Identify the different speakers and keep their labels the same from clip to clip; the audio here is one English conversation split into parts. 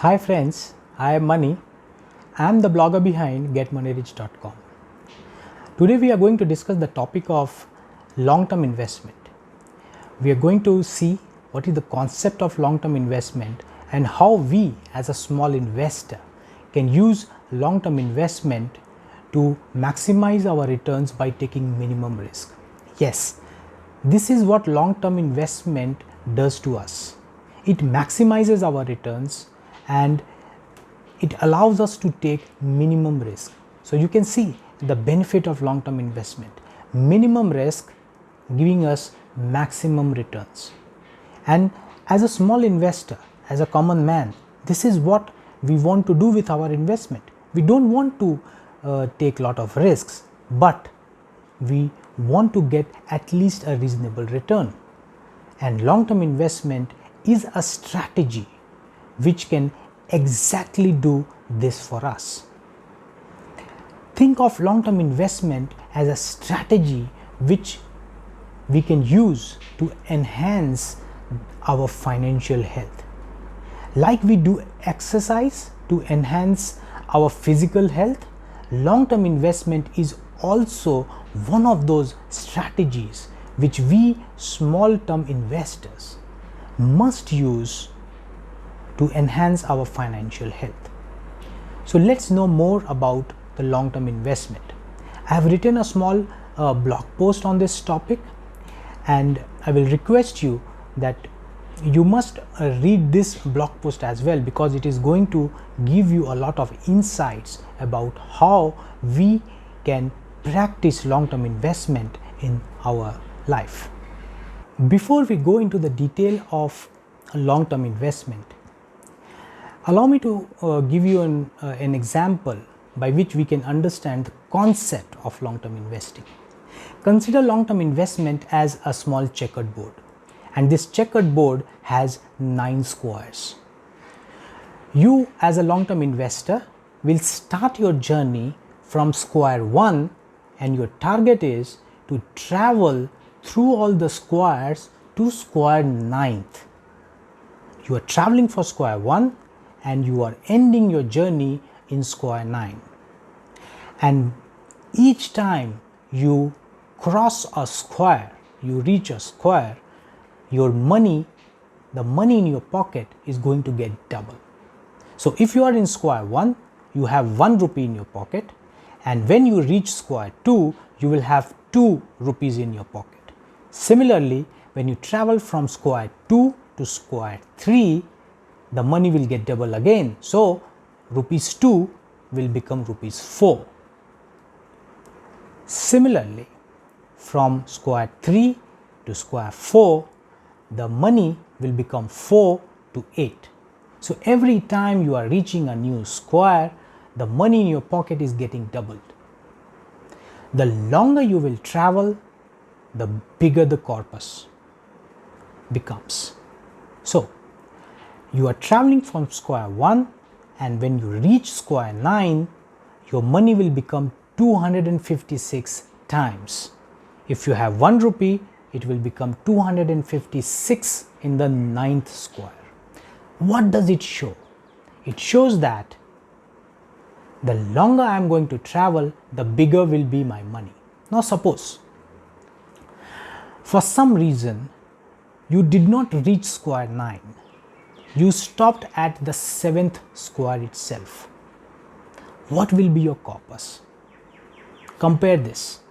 Speaker 1: Hi friends, I am Mani. I am the blogger behind getmoneyrich.com. Today we are going to discuss the topic of long-term investment. We are going to see what is the concept of long-term investment and how we as a small investor can use long-term investment to maximize our returns by taking minimum risk. Yes, this is what long-term investment does to us. It maximizes our returns and it allows us to take minimum risk. So you can see the benefit of long-term investment. Minimum risk giving us maximum returns. And as a small investor, as a common man, this is what we want to do with our investment. We don't want to take a lot of risks, but we want to get at least a reasonable return. And long-term investment is a strategy which can exactly do this for us. Think of long-term investment as a strategy which we can use to enhance our financial health. Like we do exercise to enhance our physical health, long-term investment is also one of those strategies which we small-term investors must use to enhance our financial health. So let's know more about the long-term investment. I have written a small blog post on this topic, and I will request you that you must read this blog post as well, because it is going to give you a lot of insights about how we can practice long-term investment in our life. Before we go into the detail of long-term investment, allow me to give you an example by which we can understand the concept of long-term investing. Consider long-term investment as a small checkered board, and this checkered board has 9 squares. You as a long-term investor will start your journey from square 1, and your target is to travel through all the squares to square 9th. You are traveling for square 1 and you are ending your journey in square 9. And each time you cross a square, you reach a square, your money, the money in your pocket is going to get double. So if you are in square 1, you have 1 rupee in your pocket, and when you reach square 2, you will have 2 rupees in your pocket. Similarly, when you travel from square 2 to square 3, the money will get double again. So rupees 2 will become rupees 4. Similarly, from square 3 to square 4, the money will become 4 to 8. So every time you are reaching a new square, the money in your pocket is getting doubled. The longer you will travel, the bigger the corpus becomes. So you are traveling from square 1, and when you reach square 9, your money will become 256 times. If you have 1 rupee, it will become 256 in the 9th square. What does it show? It shows that the longer I am going to travel, the bigger will be my money. Now suppose for some reason you did not reach square 9. You stopped at the 7th square itself. What will be your corpus? Compare this.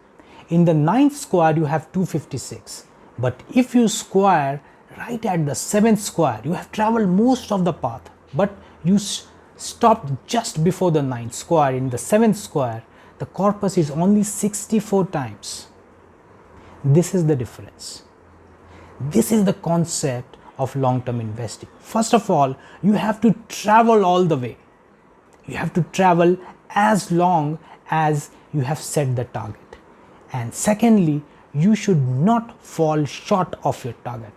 Speaker 1: In the 9th square you have 256, but if you square right at the 7th square, you have traveled most of the path, but you stopped just before the 9th square. In the 7th square, the corpus is only 64 times. This is the difference. This is the concept of long-term investing. First of all, you have to travel all the way. You have to travel as long as you have set the target. And secondly, you should not fall short of your target.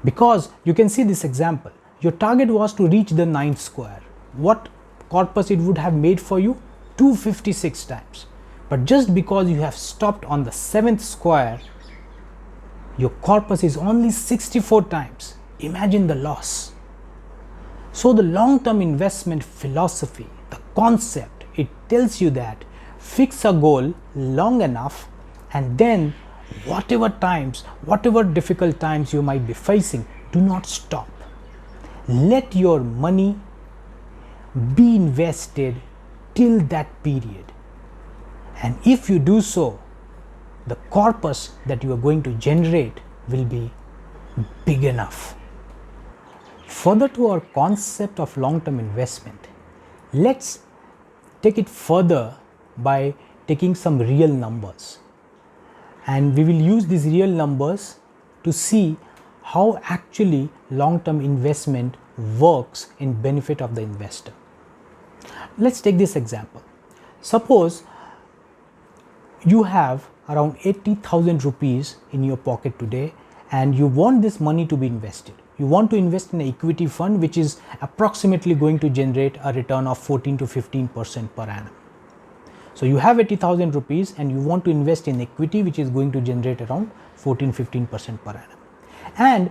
Speaker 1: Because you can see this example. Your target was to reach the 9th square. What corpus it would have made for you? 256 times. But just because you have stopped on the 7th square, your corpus is only 64 times. Imagine the loss. So the long-term investment philosophy, the concept, it tells you that fix a goal long enough, and then whatever difficult times you might be facing, do not stop. Let your money be invested till that period. And if you do so, the corpus that you are going to generate will be big enough. Further to our concept of long-term investment, let's take it further by taking some real numbers. And we will use these real numbers to see how actually long-term investment works in benefit of the investor. Let's take this example. Suppose you have around 80,000 rupees in your pocket today, and you want this money to be invested. You want to invest in an equity fund which is approximately going to generate a return of 14 to 15% per annum. So you have 80,000 rupees and you want to invest in equity which is going to generate around 14-15% per annum. And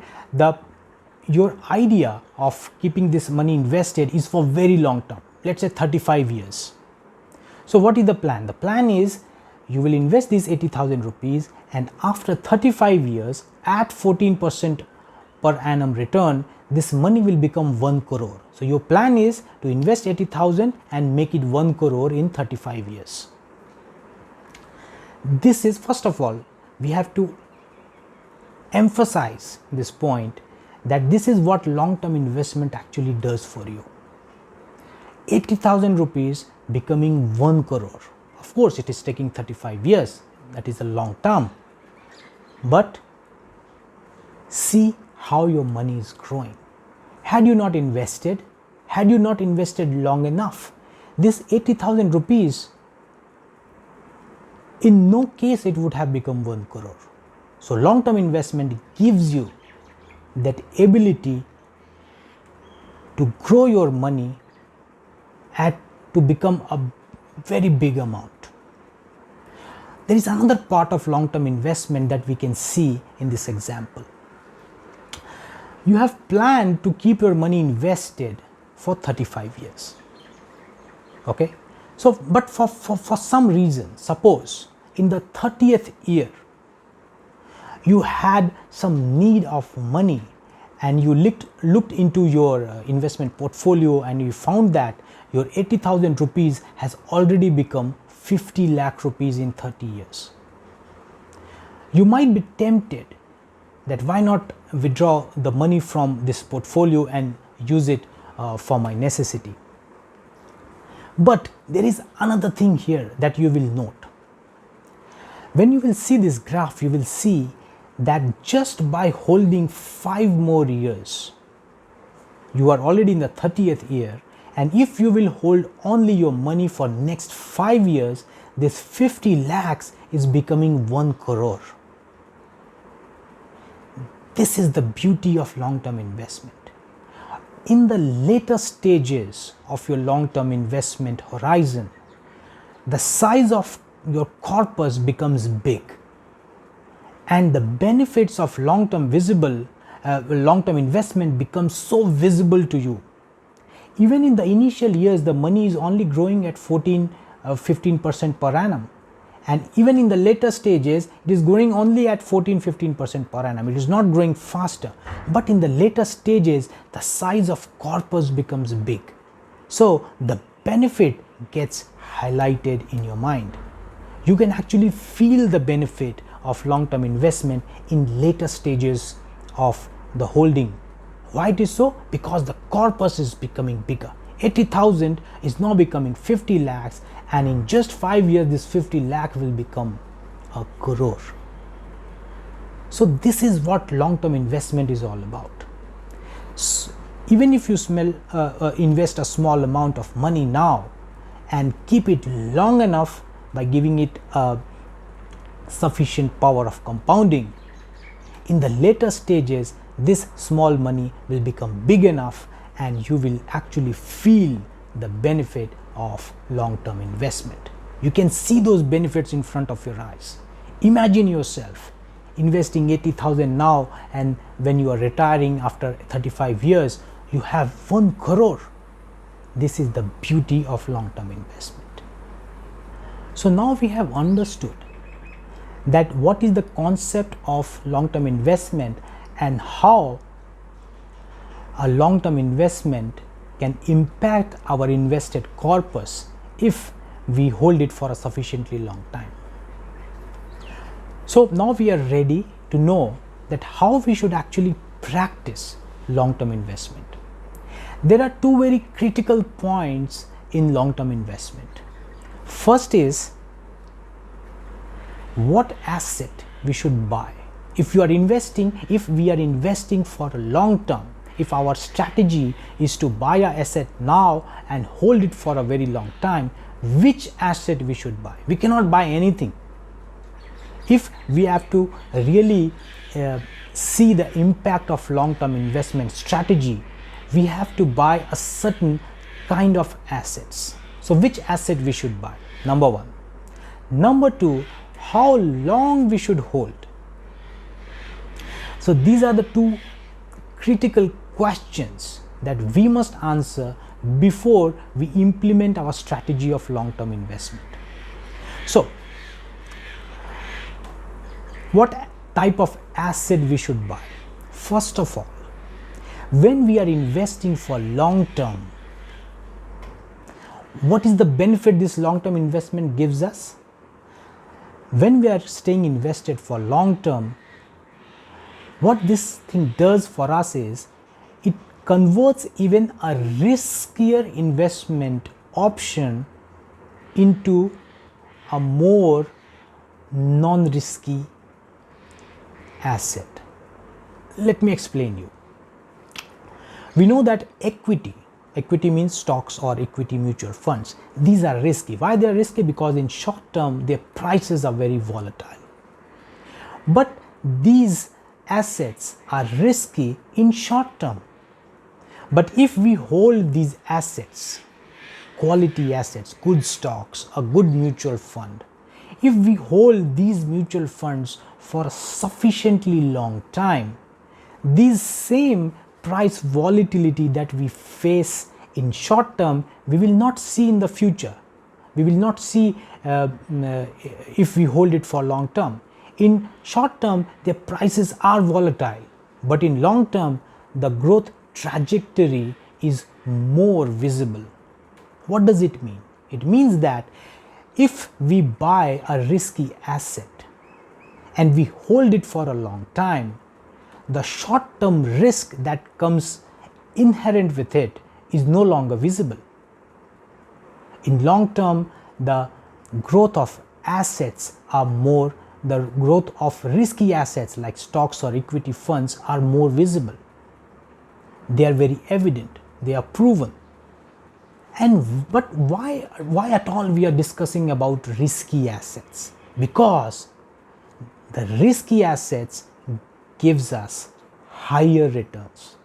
Speaker 1: your idea of keeping this money invested is for very long term, let's say 35 years. So what is the plan? The plan is you will invest these 80,000 rupees, and after 35 years at 14% per annum return, this money will become 1 crore. So your plan is to invest 80,000 and make it 1 crore in 35 years. This is, first of all, we have to emphasize this point that this is what long-term investment actually does for you. 80,000 rupees becoming 1 crore. Of course, it is taking 35 years. That is a long term. But see how your money is growing. Had you not invested long enough, this 80,000 rupees, in no case it would have become 1 crore. So long-term investment gives you that ability to grow your money to become a very big amount. There is another part of long-term investment that we can see in this example. You have planned to keep your money invested for 35 years. Okay? So, but for some reason, suppose in the 30th year, you had some need of money and you looked into your investment portfolio and you found that your 80,000 rupees has already become 50 lakh rupees in 30 years. You might be tempted that why not withdraw the money from this portfolio and use it for my necessity. But there is another thing here that you will note. When you will see this graph, you will see that just by holding 5 more years, you are already in the 30th year, and if you will hold only your money for next 5 years, this 50 lakhs is becoming 1 crore. This is the beauty of long-term investment. In the later stages of your long-term investment horizon, the size of your corpus becomes big, and the benefits of long-term investment becomes so visible to you. Even in the initial years, the money is only growing at 15% per annum. And even in the later stages, it is growing only at 14-15% per annum. It is not growing faster. But in the later stages, the size of corpus becomes big. So the benefit gets highlighted in your mind. You can actually feel the benefit of long-term investment in later stages of the holding. Why it is so? Because the corpus is becoming bigger. 80,000 is now becoming 50 lakhs, and in just 5 years this 50 lakh will become a crore. So this is what long-term investment is all about. So even if you invest a small amount of money now and keep it long enough by giving it a sufficient power of compounding, in the later stages this small money will become big enough and you will actually feel the benefit of long-term investment. You can see those benefits in front of your eyes. Imagine yourself investing 80,000 now, and when you are retiring after 35 years, you have 1 crore. This is the beauty of long-term investment. So now we have understood that what is the concept of long-term investment and how a long-term investment can impact our invested corpus if we hold it for a sufficiently long time. So now we are ready to know that how we should actually practice long-term investment. There are 2 very critical points in long-term investment. First is what asset we should buy. If we are investing for a long term, if our strategy is to buy an asset now and hold it for a very long time, which asset we should buy? We cannot buy anything. If we have to really see the impact of long-term investment strategy, we have to buy a certain kind of assets. So which asset we should buy? Number 1. Number 2, how long we should hold. So these are the 2 critical questions that we must answer before we implement our strategy of long-term investment. So what type of asset we should buy? First of all, when we are investing for long term, what is the benefit this long-term investment gives us? When we are staying invested for long term, what this thing does for us is it converts even a riskier investment option into a more non-risky asset. Let me explain you. We know that equity means stocks or equity mutual funds. These are risky. Why they are risky? Because in short term their prices are very volatile. But these assets are risky in short term. But if we hold these assets, quality assets, good stocks, a good mutual fund, if we hold these mutual funds for a sufficiently long time, these same price volatility that we face in short term, we will not see in the future. We will not see if we hold it for long term. In short term, their prices are volatile, but in long term, the growth trajectory is more visible. What does it mean? It means that if we buy a risky asset and we hold it for a long time, the short-term risk that comes inherent with it is no longer visible. In long term, the growth of assets are more, the growth of risky assets like stocks or equity funds are more visible. They are very evident, they are proven. But why at all we are discussing about risky assets? Because the risky assets gives us higher returns.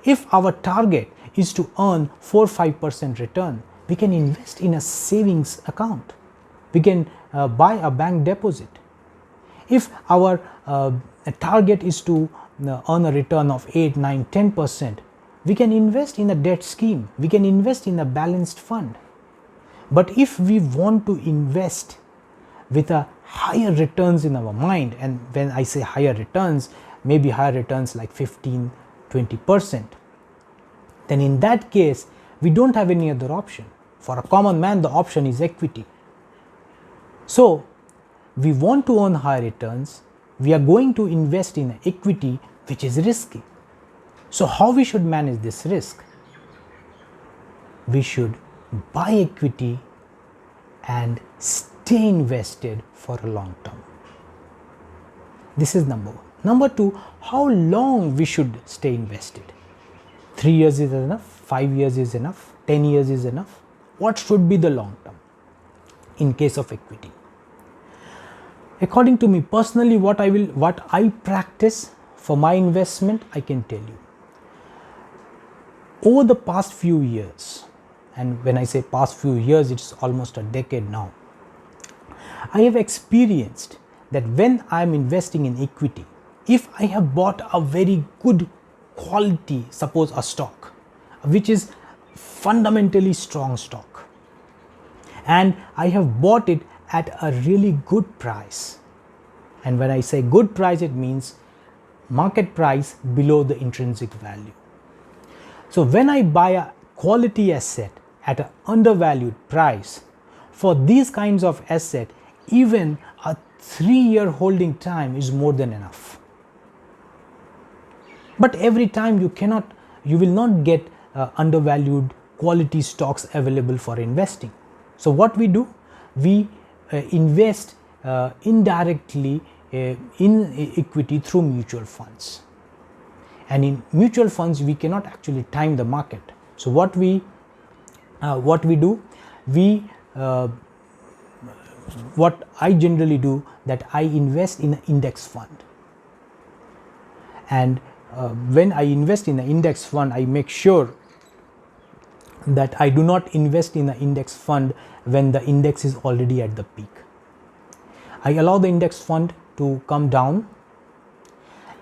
Speaker 1: If our target is to earn 4-5% return, we can invest in a savings account. We can buy a bank deposit. If our target is to earn a return of 8-9-10%, we can invest in a debt scheme. We can invest in a balanced fund. But if we want to invest with a higher returns in our mind, and when I say higher returns, maybe higher returns like 15-20%, then in that case we don't have any other option. For a common man, the option is equity. So we want to earn higher returns, we are going to invest in equity which is risky. So how we should manage this risk? We should buy equity and stay invested for a long term. This is number 1. Number 2, how long we should stay invested? 3 years is enough, 5 years is enough, 10 years is enough. What should be the long term in case of equity? According to me personally, what I practice for my investment, I can tell you. Over the past few years, and when I say past few years, it's almost a decade now, I have experienced that when I am investing in equity, if I have bought a very good quality, suppose a stock, which is fundamentally strong stock, and I have bought it at a really good price. And when I say good price, it means market price below the intrinsic value. So when I buy a quality asset at an undervalued price, for these kinds of asset, even a 3-year holding time is more than enough. But every time you will not get undervalued quality stocks available for investing. So what we do, we invest indirectly in equity through mutual funds. And in mutual funds, we cannot actually time the market. So what we do, what I generally do, that I invest in an index fund. And when I invest in an index fund, I make sure that I do not invest in an index fund when the index is already at the peak. I allow the index fund to come down,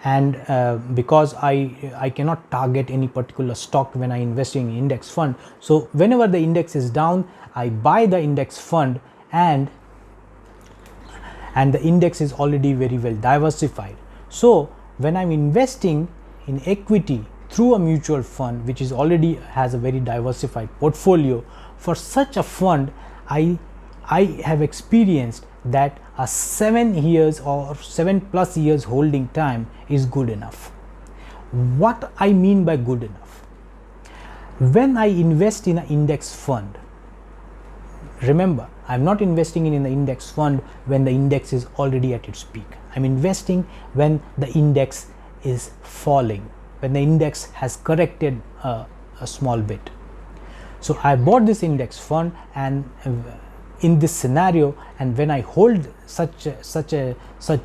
Speaker 1: and because I cannot target any particular stock when I invest in index fund, so whenever the index is down, I buy the index fund, and the index is already very well diversified. So when I'm investing in equity through a mutual fund which is already has a very diversified portfolio, for such a fund I have experienced that a 7 years or 7+ years holding time is good enough. What I mean by good enough, when I invest in an index fund, remember, I'm not investing in an index fund when the index is already at its peak. I'm investing when the index is falling, when the index has corrected a small bit. So I bought this index fund, and in this scenario, and when I hold such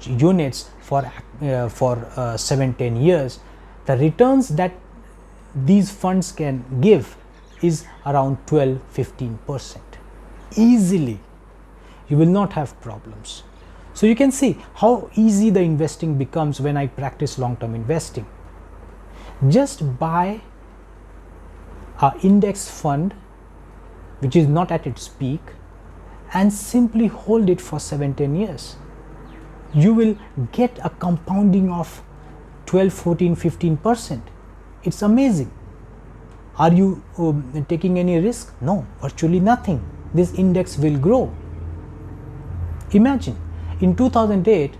Speaker 1: units for 7-10 years, the returns that these funds can give is around 12-15%. Easily, you will not have problems. So you can see how easy the investing becomes when I practice long-term investing. Just buy an index fund which is not at its peak and simply hold it for 7-10 years. You will get a compounding of 12-15%. It's amazing. Are you taking any risk? No, virtually nothing. This index will grow. Imagine in 2008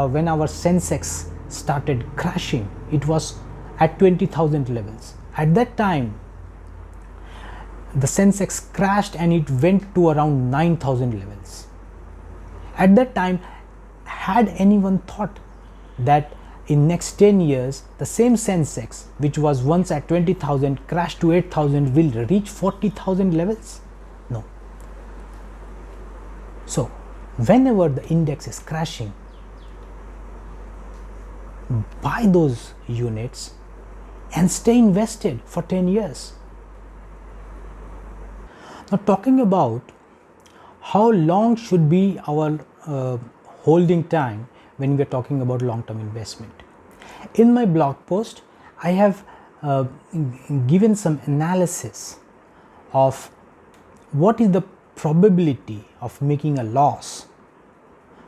Speaker 1: when our Sensex started crashing, it was at 20,000 levels. At that time, the Sensex crashed and it went to around 9,000 levels. At that time, had anyone thought that in next 10 years the same Sensex, which was once at 20,000, crashed to 8,000, will reach 40,000 levels? No. So whenever the index is crashing, buy those units and stay invested for 10 years. Now, talking about how long should be our holding time when we are talking about long-term investment. In my blog post, I have given some analysis of what is the probability of making a loss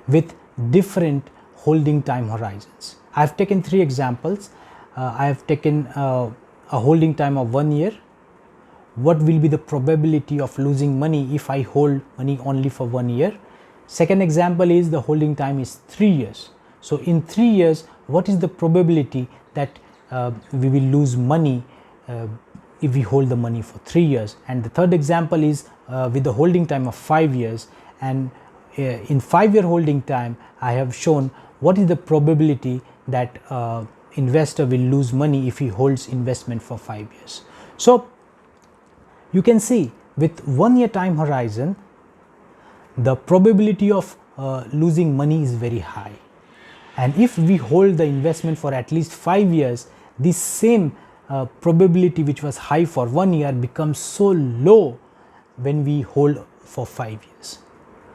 Speaker 1: with different holding time horizons. I have taken 3 examples. I have taken a holding time of 1 year. What will be the probability of losing money if I hold money only for 1 year? Second example is the holding time is 3 years. So in 3 years, what is the probability that we will lose money if we hold the money for 3 years? And the third example is with the holding time of 5 years, and in 5-year holding time, I have shown what is the probability that investor will lose money if he holds investment for 5 years. So you can see with 1 year time horizon, the probability of losing money is very high. And if we hold the investment for at least 5 years, this same probability which was high for 1 year becomes so low when we hold for 5 years.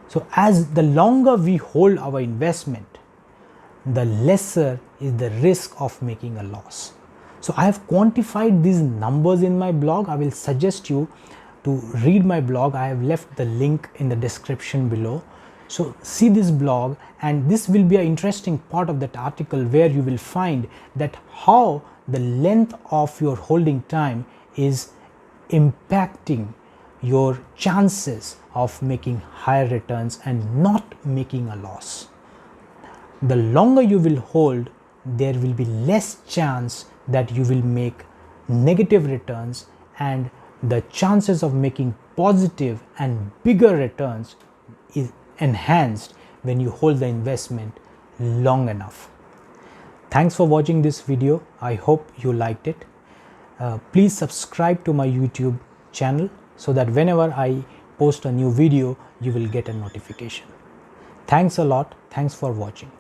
Speaker 1: So as the longer we hold our investment, the lesser is the risk of making a loss. So I have quantified these numbers in my blog. I will suggest you to read my blog. I have left the link in the description below. So see this blog, and this will be an interesting part of that article where you will find that how the length of your holding time is impacting your chances of making higher returns and not making a loss. The longer you will hold, there will be less chance that you will make negative returns, and the chances of making positive and bigger returns is enhanced when you hold the investment long enough. Thanks for watching this video. I hope you liked it. Please subscribe to my YouTube channel so that whenever I post a new video, you will get a notification. Thanks a lot. Thanks for watching.